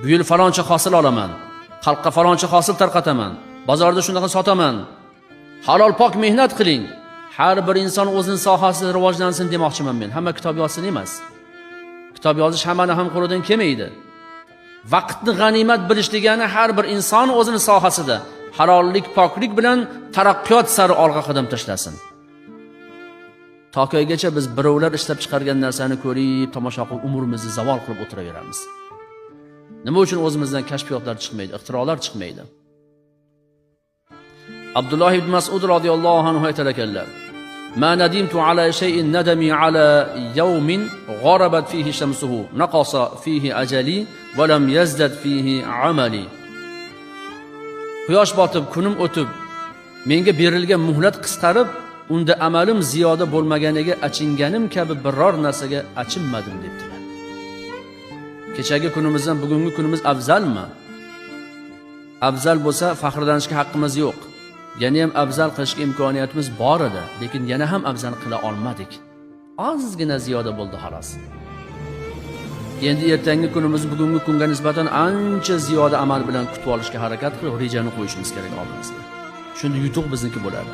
Bu yil faloncha hosil olaman, xalqqa faloncha hosil tarqataman, bozorda shunaqa sotaman. Halol pok mehnat qiling. Har bir inson o'zining sohasida rivojlansin demoqchiman men. Hamma kitob yozsin emas. Kitob yozish hammani ham qo'lidan kelmaydi. Vaqtni g'animat bilish degani har bir inson o'zining sohasida halollik, poklik bilan taraqqiyot sari olg'a qadam tashlasin. To'kaygacha biz birovlar ishlab chiqargan narsani ko'rib, tomosha qilib umrimizni zavol qilib o'tiraveramiz. Nima uchun o'zimizdan kashfiyotlar chiqmaydi, ixtirolar chiqmaydi? Abdullah ibn Mas'ud radhiyallohu anhu aytar ekanlar: "Ma nadimtu ala shay'in nadami ala yawmin gharabat fihi shamsuhu, naqasa fihi ajali va lam yazdad fihi amali." Quyosh botib, kunim o'tib, menga berilgan muhlat qisqarib, unda amalim ziyoda bo'lmaganiga achinganim kabi biror narsaga achinmadim debdilar. Kechagi kunimizdan bugungi kunimiz afzalmi? Afzal bo'lsa faxrlanishga haqqimiz yo'q. Yana ham afzal qilishga imkoniyatimiz bor edi, lekin yana ham afzal qila olmadik. Ozgina ziyoda bo'ldi xolos. Endi ertangi kunimiz bugungi kunga nisbatan ancha ziyoda amal bilan kutib olishga harakat qilib, rejani qo'yishimiz kerak oldimizga. Shunda yutuq bizniki bo'ladi.